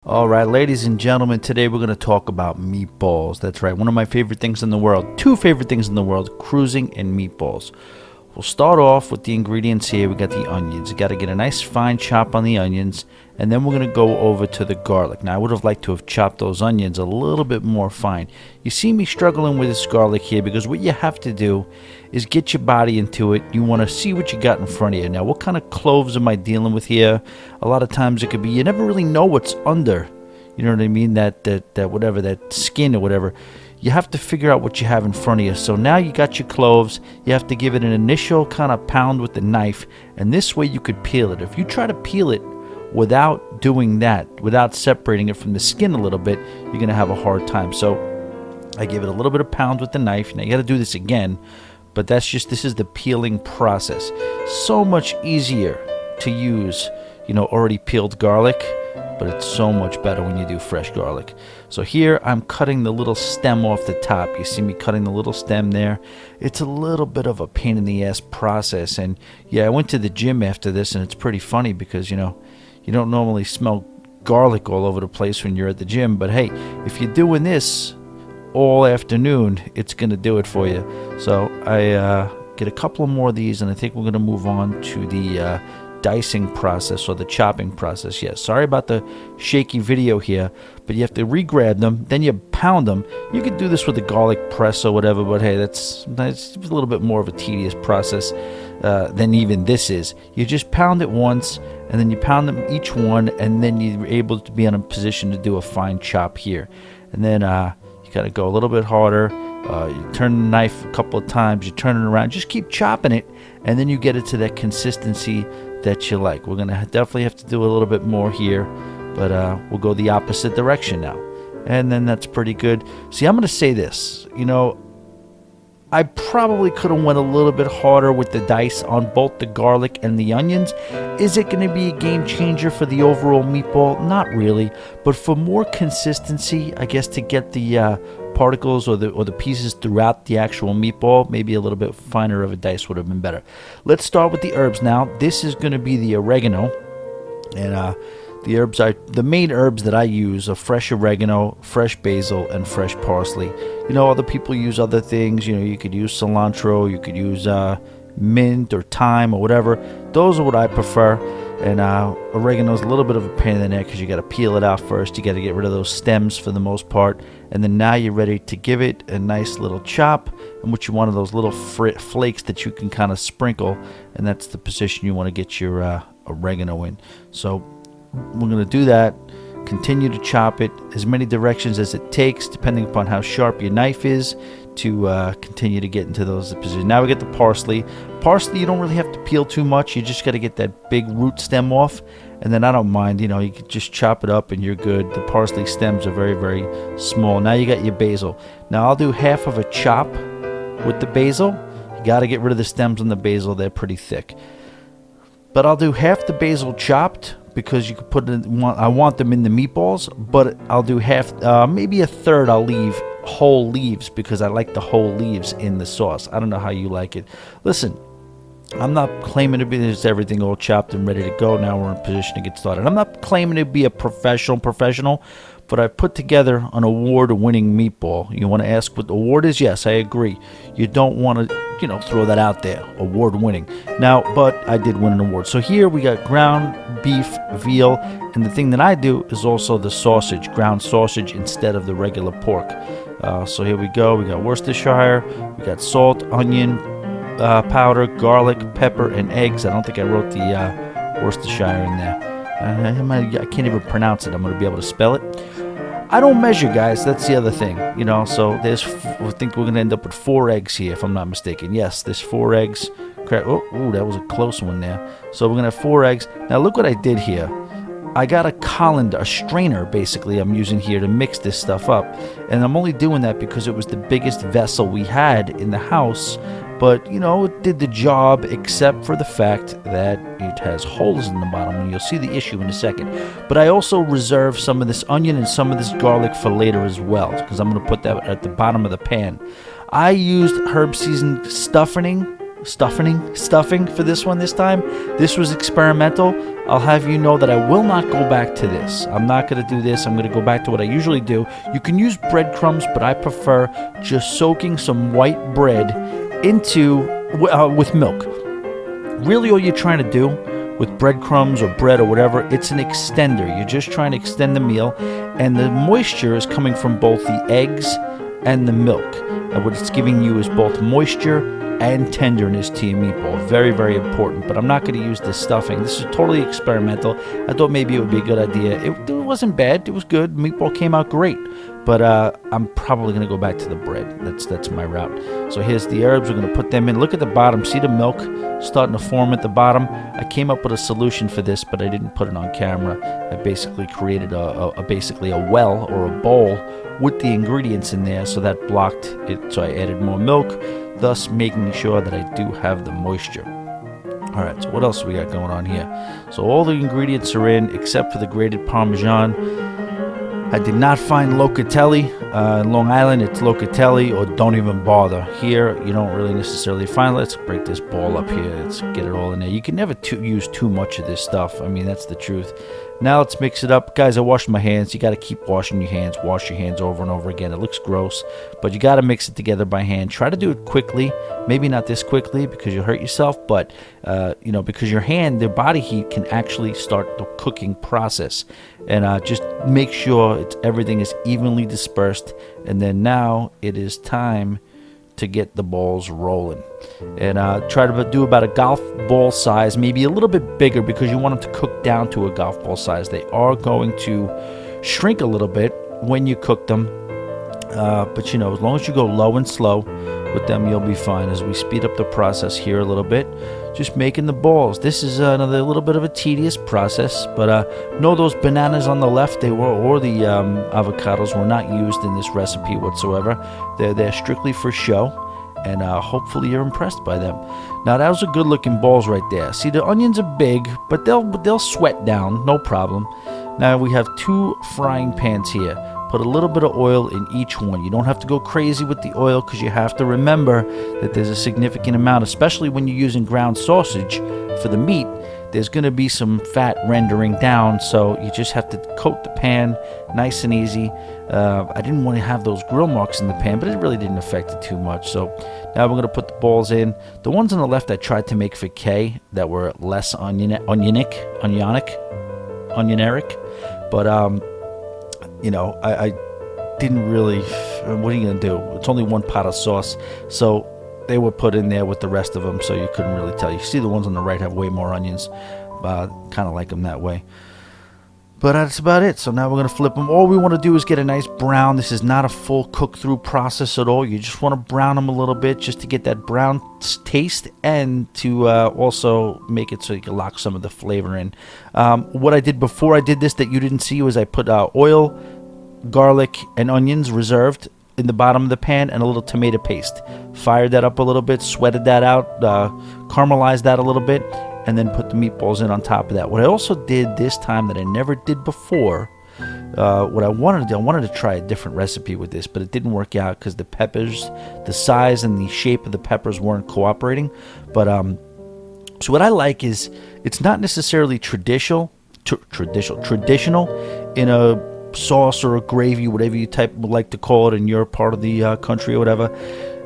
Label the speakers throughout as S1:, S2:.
S1: All right, ladies and gentlemen, today we're going to talk about meatballs. That's right, one of my favorite things in the world. Two favorite things in the world, cruising and meatballs. We'll start off with the ingredients here. We got the onions. You got to get a nice fine chop on the onions, and then we're going to go over to the garlic. Now, I would have liked to have chopped those onions a little bit more fine. You see me struggling with this garlic here because what you have to do is get your body into it. You want to see what you got in front of you. Now, what kind of cloves am I dealing with here? A lot of times it could be you never really know what's under. You know what I mean? That whatever, that skin or whatever. You have to figure out what you have in front of you. So now you got your cloves. You have to give it an initial kind of pound with the knife, and this way you could peel it. If you try to peel it without doing that, without separating it from the skin a little bit, you're going to have a hard time. So I give it a little bit of pound with the knife. Now you got to do this again, but this is the peeling process. So much easier to use, already peeled garlic, but it's so much better when you do fresh garlic. So here I'm cutting the little stem off the top. You see me cutting the little stem there. It's a little bit of a pain in the ass process, and yeah, I went to the gym after this, and it's pretty funny because you don't normally smell garlic all over the place when you're at the gym, but hey, if you're doing this all afternoon, it's gonna do it for you. So I get a couple of more of these, and I think we're gonna move on to the dicing process or the chopping process. Yeah, sorry about the shaky video here, but you have to re-grab them, then you pound them. You could do this with a garlic press or whatever, but hey, that's a little bit more of a tedious process than even this is. You just pound it once, and then you pound them each one, and then you're able to be in a position to do a fine chop here. And then you gotta go a little bit harder. You turn the knife a couple of times, you turn it around, just keep chopping it, and then you get it to that consistency that you like. We're gonna definitely have to do a little bit more here, but we'll go the opposite direction now, and then that's pretty good. See, I'm gonna say this, I probably could have went a little bit harder with the dice on both the garlic and the onions. Is it going to be a game changer for the overall meatball? Not really, but for more consistency, I guess, to get the particles or the pieces throughout the actual meatball, maybe a little bit finer of a dice would have been better. Let's start with the herbs now. This is going to be the oregano, and the main herbs that I use are fresh oregano, fresh basil, and fresh parsley. Other people use other things. You could use cilantro, you could use mint or thyme or whatever. Those are what I prefer. And oregano is a little bit of a pain in the neck because you got to peel it out first. You got to get rid of those stems for the most part, and then now you're ready to give it a nice little chop. And what you want are those little flakes that you can kind of sprinkle, and that's the position you want to get your oregano in. So we're going to do that. Continue to chop it as many directions as it takes, depending upon how sharp your knife is, to continue to get into those positions. Now we get the parsley. Parsley, you don't really have to peel too much. You just got to get that big root stem off, and then I don't mind. You can just chop it up and you're good. The parsley stems are very, very small. Now you got your basil. Now I'll do half of a chop with the basil. You got to get rid of the stems on the basil. They're pretty thick. But I'll do half the basil chopped, because you could put it in, I want them in the meatballs, but I'll do half, maybe a third I'll leave whole leaves, because I like the whole leaves in the sauce. I don't know how you like it. Listen, I'm not claiming to be just everything all chopped and ready to go. Now we're in position to get started. I'm not claiming to be a professional, but I put together an award-winning meatball. You want to ask what the award is? Yes, I agree. You don't want to, throw that out there, award-winning. Now, but I did win an award. So here we got ground beef, veal, and the thing that I do is also the sausage, ground sausage instead of the regular pork. So here we go. We got Worcestershire, we got salt, onion powder, garlic, pepper, and eggs. I don't think I wrote the Worcestershire in there. I can't even pronounce it. I'm going to be able to spell it. I don't measure, guys. That's the other thing, So I think we're going to end up with 4 eggs here, if I'm not mistaken. Yes, there's 4 eggs. Oh, that was a close one there. So we're going to have 4 eggs. Now look what I did here. I got a colander, a strainer, basically, I'm using here to mix this stuff up. And I'm only doing that because it was the biggest vessel we had in the house. But, it did the job, except for the fact that it has holes in the bottom, and you'll see the issue in a second. But I also reserved some of this onion and some of this garlic for later as well, because I'm going to put that at the bottom of the pan. I used herb seasoned stuffing stuffing for this one this time. This was experimental. I'll have you know that I will not go back to this. I'm not going to do this. I'm going to go back to what I usually do. You can use breadcrumbs, but I prefer just soaking some white bread into with milk. Really, all you're trying to do with breadcrumbs or bread or whatever, it's an extender. You're just trying to extend the meal, and the moisture is coming from both the eggs and the milk. And what it's giving you is both moisture and tenderness to your meatball. Very, very important. But I'm not going to use this stuffing. This is totally experimental. I thought maybe it would be a good idea. It wasn't bad. It was good. Meatball came out great. But I'm probably going to go back to the bread. That's my route. So here's the herbs. We're going to put them in. Look at the bottom. See the milk starting to form at the bottom? I came up with a solution for this, but I didn't put it on camera. I basically created basically a well or a bowl with the ingredients in there, so that blocked it. So I added more milk, thus making sure that I do have the moisture. All right, so what else we got going on here? So all the ingredients are in except for the grated Parmesan. I did not find locatelli. In Long Island, it's locatelli, or don't even bother. Here, you don't really necessarily find. Let's break this ball up here. Let's get it all in there. You can never use too much of this stuff. I mean, that's the truth. Now let's mix it up. Guys, I washed my hands. You got to keep washing your hands. Wash your hands over and over again. It looks gross, but you got to mix it together by hand. Try to do it quickly. Maybe not this quickly because you'll hurt yourself, but because your hand, their body heat can actually start the cooking process. And just make sure everything is evenly dispersed. And then now it is time to get the balls rolling. And try to do about a golf ball size, maybe a little bit bigger, because you want them to cook down to a golf ball size. They are going to shrink a little bit when you cook them, but as long as you go low and slow with them, you'll be fine. As we speed up the process here a little bit, just making the balls. This is another little bit of a tedious process, but no, those bananas on the left, or the avocados were not used in this recipe whatsoever. They're strictly for show. And hopefully you're impressed by them. Now, that was a good looking balls right there. See, the onions are big, but they'll sweat down, no problem. Now we have 2 frying pans here. Put a little bit of oil in each one. You don't have to go crazy with the oil, because you have to remember that there's a significant amount, especially when you're using ground sausage for the meat. There's going to be some fat rendering down, so you just have to coat the pan nice and easy. I didn't want to have those grill marks in the pan, but it really didn't affect it too much. So now we're going to put the balls in. The ones on the left I tried to make for Kay that were less onionic, but I didn't really. What are you going to do? It's only 1 pot of sauce, so they were put in there with the rest of them, so you couldn't really tell. You see the ones on the right have way more onions. Kind of like them that way. But that's about it. So now we're going to flip them. All we want to do is get a nice brown. This is not a full cook-through process at all. You just want to brown them a little bit just to get that brown taste, and to also make it so you can lock some of the flavor in. What I did before I did this that you didn't see was I put oil, garlic, and onions reserved in the bottom of the pan, and a little tomato paste. Fired that up a little bit, sweated that out, caramelized that a little bit, and then put the meatballs in on top of that. What I also did this time that I never did before, what I wanted to do, I wanted to try a different recipe with this, but it didn't work out because the peppers, the size and the shape of the peppers weren't cooperating. But so what I like is, it's not necessarily traditional in a sauce or a gravy, whatever you would like to call it in your part of the country or whatever.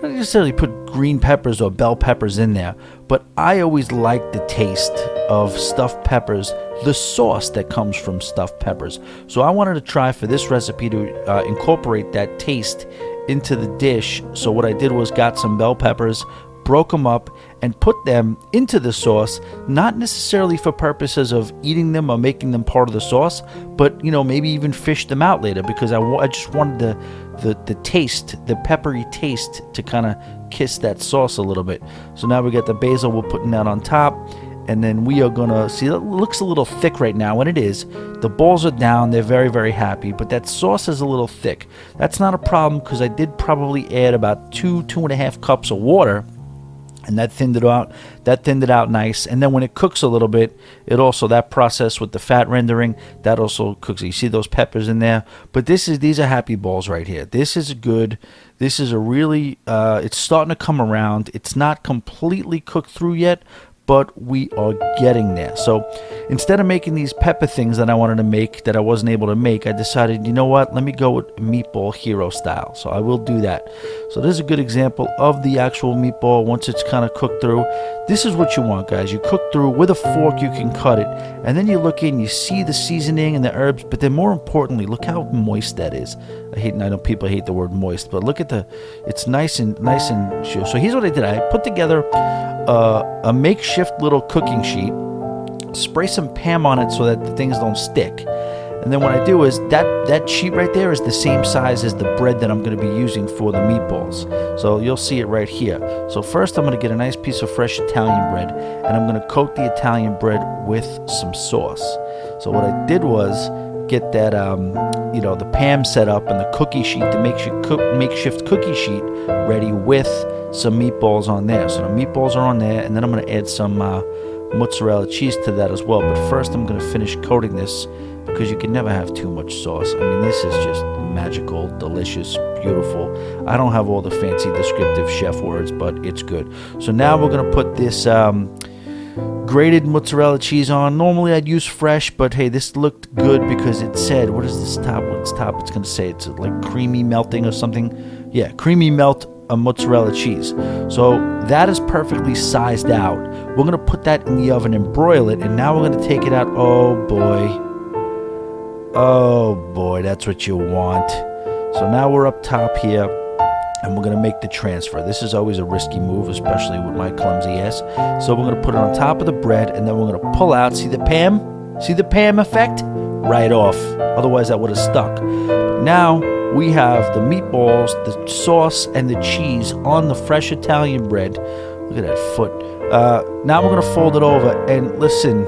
S1: Not necessarily put green peppers or bell peppers in there, but I always like the taste of stuffed peppers, the sauce that comes from stuffed peppers. So I wanted to try for this recipe to incorporate that taste into the dish. So what I did was got some bell peppers, broke them up, and put them into the sauce, not necessarily for purposes of eating them or making them part of the sauce, but maybe even fish them out later, because I just wanted the taste, the peppery taste, to kind of kiss that sauce a little bit. So now we got the basil, we're putting that on top, and then we are gonna see, it looks a little thick right now, and it is. The balls are down, they're very, very happy, but that sauce is a little thick. That's not a problem, because I did probably add about 2.5 cups of water and that thinned it out nice. And then when it cooks a little bit, it also, that process with the fat rendering, that also cooks. You see those peppers in there, but these are happy balls right here. This is good. This is a really it's starting to come around. It's not completely cooked through yet, but we are getting there. So instead of making these pepper things that I wanted to make that I wasn't able to make, I decided, you know what, let me go with Meatball Hero style. So I will do that. So this is a good example of the actual meatball once it's kind of cooked through. This is what you want, guys. You cook through with a fork, you can cut it, and then you look in, you see the seasoning and the herbs, but then more importantly, look how moist that is. I know people hate the word moist, but look at it's nice and sure. So here's what I did. I put together a makeshift little cooking sheet, spray some Pam on it so that the things don't stick. And then what I do is that sheet right there is the same size as the bread that I'm going to be using for the meatballs. So you'll see it right here. So first I'm going to get a nice piece of fresh Italian bread, and I'm going to coat the Italian bread with some sauce. So what I did was get that the Pam set up and the cookie sheet, the makeshift cookie sheet ready with some meatballs on there. So the meatballs are on there, and then I'm going to add some mozzarella cheese to that as well. But first I'm going to finish coating this, because you can never have too much sauce. I mean, this is just magical, delicious, beautiful. I don't have all the fancy descriptive chef words, but it's good. So now we're going to put this grated mozzarella cheese on. Normally I'd use fresh, but hey, this looked good because it said, what is this top? What's top? It's going to say it's like creamy melting or something. Yeah, creamy melt a mozzarella cheese. So that is perfectly sized out. We're going to put that in the oven and broil it, and now we're going to take it out. Oh boy, that's what you want. So now we're up top here, and we're going to make the transfer. This is always a risky move, especially with my clumsy ass. So we're going to put it on top of the bread, and then we're going to pull out. See the Pam? See the Pam effect? Right off. Otherwise that would have stuck. Now we have the meatballs, the sauce, and the cheese on the fresh Italian bread. Look at that foot. Now we're going to fold it over, and listen,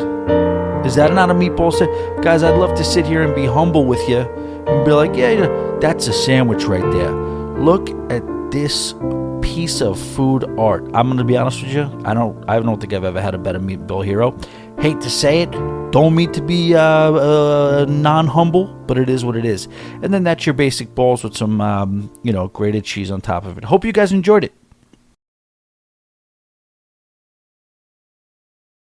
S1: is that not a meatball sandwich? Guys, I'd love to sit here and be humble with you and be like, yeah, that's a sandwich right there. Look at this piece of food art. I'm going to be honest with you. I don't think I've ever had a better Meatball Hero. Hate to say it. Don't mean to be non-humble, but it is what it is. And then that's your basic balls with some, grated cheese on top of it. Hope you guys enjoyed it.